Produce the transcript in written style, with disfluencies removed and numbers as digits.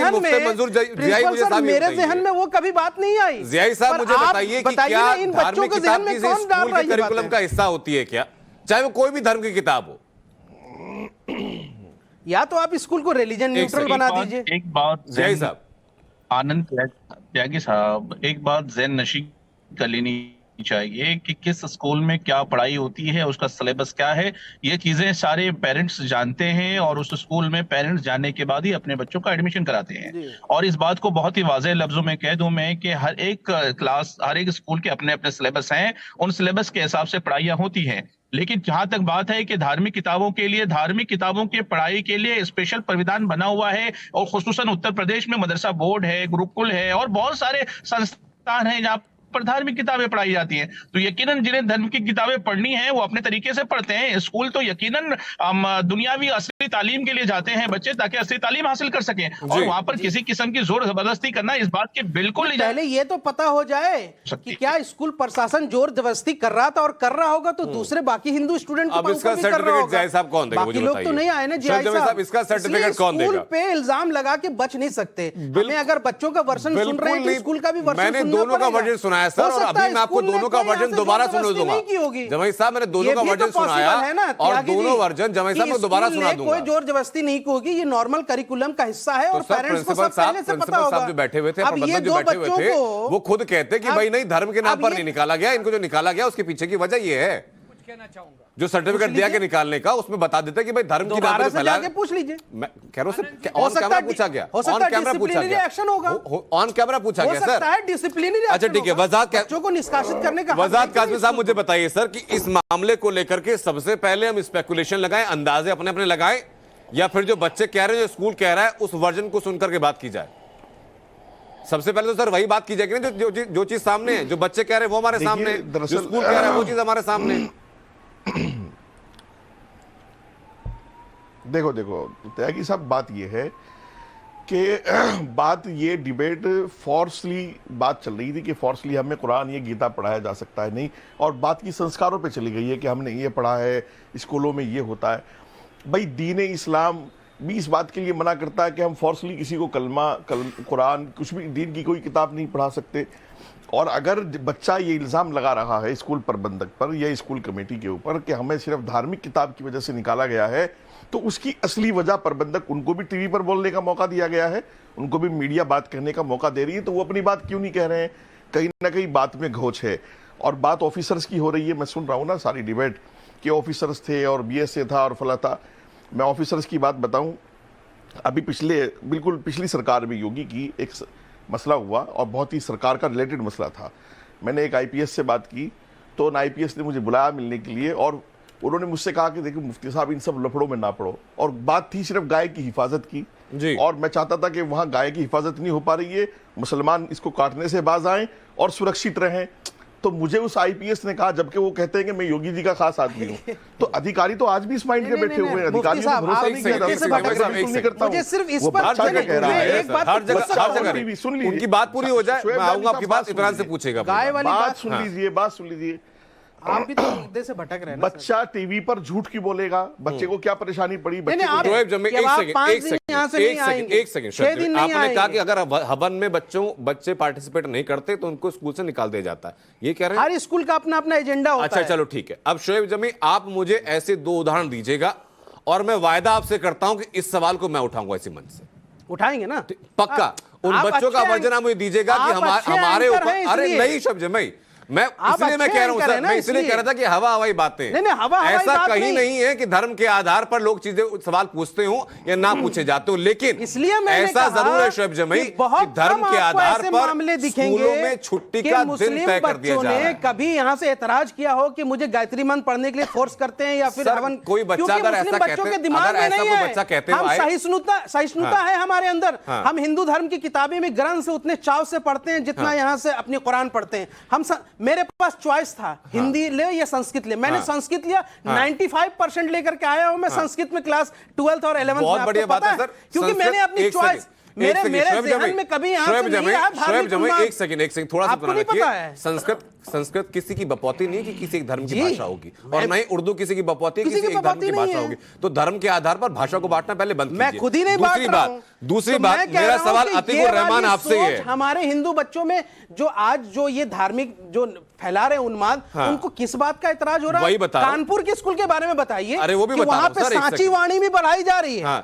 जहन में, मेरे जहन में वो कभी बात नहीं आई। ज़ियाई साहब मुझे बताइए कि क्या इन बच्चों के जहन में कौन डाल रहा है करिकुलम का हिस्सा होती है क्या, चाहे वो कोई भी धर्म की किताब हो? या तो आप स्कूल को रिलीजन न्यूट्रल बना दीजिए। एक बात ज़ियाई साहब, आनंद त्यागी साहब, एक बात ज़हन नशी कर लेनी चाहिए कि किस स्कूल में क्या पढ़ाई होती है, उसका सिलेबस क्या है, ये चीजें सारे पेरेंट्स जानते हैं और उस स्कूल में पेरेंट्स जानने के बाद ही अपने बच्चों का एडमिशन कराते हैं। और इस बात को बहुत ही वाज़ेह लफ्जों में कह दूं मैं कि हर एक क्लास, हर एक स्कूल के अपने अपने सिलेबस हैं, उन सिलेबस के हिसाब से पढ़ाइयां होती हैं। लेकिन जहां तक बात है कि धार्मिक किताबों के लिए, धार्मिक किताबों के पढ़ाई के लिए स्पेशल प्राविधान बना हुआ है, और खुसूसन उत्तर प्रदेश में मदरसा बोर्ड है, गुरुकुल है और बहुत सारे संस्थान हैं जहाँ पर धार्मिक किताबें पढ़ाई जाती हैं। तो यकीनन जिन्हें धर्म की किताबें पढ़नी है वो अपने तरीके से पढ़ते हैं। स्कूल तो यकीनन दुनियावी असली तालीम के लिए जाते हैं बच्चे, ताकि असली तालीम हासिल कर सकें, और वहां पर किसी किस्म की जोर जबरदस्ती करना इस बात के बिल्कुल नहीं। पहले ये तो पता हो जाए कि क्या स्कूल प्रशासन जोर जबरदस्ती कर रहा था, और कर रहा होगा तो दूसरे बाकी हिंदू स्टूडेंट को इसका सर्टिफिकेट जय साहब कौन देगा? बाकी लोग तो नहीं आए ना जय साहब, इसका सर्टिफिकेट कौन देगा? स्कूल पे इल्जाम लगा के बच नहीं सकते। हमें अगर बच्चों का वर्जन सुन रहे हैं तो स्कूल का भी वर्जन मैंने दोनों का वर्जन सुनाया सर, और अभी मैं आपको दोनों का वर्जन दोबारा सुना दूंगा। जमाई साहब, मैंने दोनों का वर्जन सुनाया और दोनों वर्जन जमाई साहब मैं दोबारा सुना दूंगा। कोई जोर जबरदस्ती नहीं होगी, ये नॉर्मल करिकुलम का हिस्सा है और पेरेंट्स को सब पहले से पता होगा। जो बैठे हुए थे, प्रबंधक जो बैठे हुए थे, वो खुद कहते कि भाई नहीं, धर्म के नाम पर नहीं निकाला गया, इनको जो निकाला गया उसके पीछे की वजह ये है, कहना चाहूंगा जो सर्टिफिकेट दिया के निकालने का, उसमें बता देते कि भाई धर्म की नाम पर फैला के पूछ लीजिए। मैं कह रहा हूं ऑन कैमरा पूछा गया, ऑन कैमरा पूछा गया, एक्शन होगा, ऑन कैमरा पूछा गया सर, डिसिप्लिनरी। अच्छा ठीक है, बच्चों को निष्कासित करने का। वजाहत काज़मी साहब मुझे बताइए सर कि इस मामले को लेकर के सबसे पहले हम स्पेकुलेशन लगाएं, अंदाजे अपने अपने लगाएं, या फिर जो बच्चे कह रहे हैं, जो स्कूल कह रहा है, उस वर्जन को सुनकर के बात की जाए? सबसे पहले तो सर वही बात की जाएगी ना जो चीज सामने है, जो बच्चे कह रहे हैं वो हमारे सामने, जो स्कूल कह रहा है वो चीज हमारे सामने। देखो त्यागी साहब, बात ये है कि बात ये डिबेट फोर्सली बात चल रही थी कि फोर्सली हमें कुरान ये गीता पढ़ाया जा सकता है नहीं, और बात की संस्कारों पे चली गई है कि हमने ये पढ़ा है, स्कूलों में ये होता है। भाई दीन इस्लाम भी इस बात के लिए मना करता है कि हम फोर्सली किसी को कुरान, कुछ भी दीन की कोई किताब नहीं पढ़ा सकते। और अगर बच्चा ये इल्ज़ाम लगा रहा है स्कूल प्रबंधक पर या स्कूल कमेटी के ऊपर कि हमें सिर्फ धार्मिक किताब की वजह से निकाला गया है, तो उसकी असली वजह प्रबंधक, उनको भी टीवी पर बोलने का मौका दिया गया है, उनको भी मीडिया बात कहने का मौका दे रही है, तो वो अपनी बात क्यों नहीं कह रहे हैं? कहीं ना कहीं बात में घोच है, और बात ऑफिसर्स की हो रही है। मैं सुन रहा हूँ ना सारी डिबेट कि ऑफिसर्स थे और बीएसए था और फला था। मैं ऑफिसर्स की बात बताऊं, अभी बिल्कुल पिछली सरकार में योगी की एक मसला हुआ और बहुत ही सरकार का रिलेटेड मसला था। मैंने एक आईपीएस से बात की, तो उन आईपीएस ने मुझे बुलाया मिलने के लिए, और उन्होंने मुझसे कहा कि देखिए मुफ्ती साहब, इन सब लफड़ों में ना पड़ो, और बात थी सिर्फ गाय की हिफाजत की जी। और मैं चाहता था कि वहाँ गाय की हिफाजत नहीं हो पा रही है, मुसलमान इसको काटने से बाज आएं और सुरक्षित रहें। तो मुझे उस आईपीएस ने कहा, जबकि वो कहते हैं कि मैं योगी जी का खास आदमी हूँ, तो अधिकारी तो आज भी इस माइंड के बैठे हुए हैं। अधिकारी को भरोसा नहीं किया जा सकता, नहीं करता हूँ। सिर्फ इस पर सुन लीजिए, उनकी बात पूरी हो जाए, मैं आऊंगा आपकी बात, इमरान से पूछेगा। गाय वाली बात सुन लीजिए, बात सुन लीजिए। आप भी तो मुद्दे से भटक रहे हैं। बच्चा टीवी पर झूठ की बोलेगा, बच्चे को क्या परेशानी पड़ी? एक सेकंड, आपने कहा कि अगर हवन में बच्चे पार्टिसिपेट नहीं करते तो उनको स्कूल से निकाल दिया जाता है, ये कह रहे हैं? हर स्कूल का अपना अपना एजेंडा होता है। अच्छा चलो ठीक है, अब शोएब जमी आप मुझे ऐसे 2 उदाहरण दीजिएगा, और मैं वायदा आपसे करता हूं कि इस सवाल को मैं उठाऊंगा इसी मंच से। उठाएंगे ना पक्का? उन बच्चों का वर्जन आप मुझे दीजिएगा कि हमारे ऊपर, अरे नहीं शोएब जमी, मैं इसलिए मैं कह रहा हूं सर, मैं इसलिए कह रहा था कि हवा बातें, ऐसा कहीं नहीं है कि धर्म के आधार पर लोग चीजें सवाल पूछते हो या ना पूछे जाते हो, लेकिन इसलिए ऐसा जरूर है शोएब जमी कि धर्म के आधार पर स्कूलों में छुट्टी का दिन तय कर दिया जा रहा है। कभी यहाँ से ऐतराज किया हो कि मुझे गायत्री मंत्र पढ़ने के लिए फोर्स करते हैं या फिर हवन? कोई बच्चा अगर ऐसा कहते हैं, सहिष्णुता है हमारे अंदर। हम हिंदू धर्म की किताबें में ग्रंथ से उतने चाव से पढ़ते हैं जितना यहाँ से अपनी कुरान पढ़ते हैं हम। मेरे पास चॉइस था, हिंदी ले या संस्कृत ले, मैंने संस्कृत लिया। 95% लेकर के आया हूं मैं संस्कृत में, क्लास 12th और 11th में। बहुत बढ़िया बात है सर, क्योंकि मैंने अपनी चॉइस मेरे ज़हन में कभी यहाँ से नहीं आया धार्मिक उन्माद। एक सेकंड थोड़ा सा आपको नहीं पता है? संस्कृत किसी की बपौती नहीं है कि किसी एक धर्म की जी। भाषा होगी, और ना ही उर्दू किसी की बपौती है, किसी एक धर्म की भाषा होगी। तो धर्म के आधार पर भाषा को बांटना पहले बंद कीजिए। मैं खुद ही नहीं बांट रहा हूं। दूसरी तो बात मैं कह मेरा रहा हूं सवाल कि अतीकुर रहमान वाली आपसे ही सोच है। हमारे हिंदू बच्चों में जो आज जो ये धार्मिक जो फैला रहे उन्माद, उनको किस बात का इतराज हो रहा है? वही बता रहा हूं। कानपुर के स्कूल के बारे में बताइए। अरे वो भी बता रहा वहां हूं पे सर, एक सांची सेकंड। वाणी भी पढ़ाई जा रही है।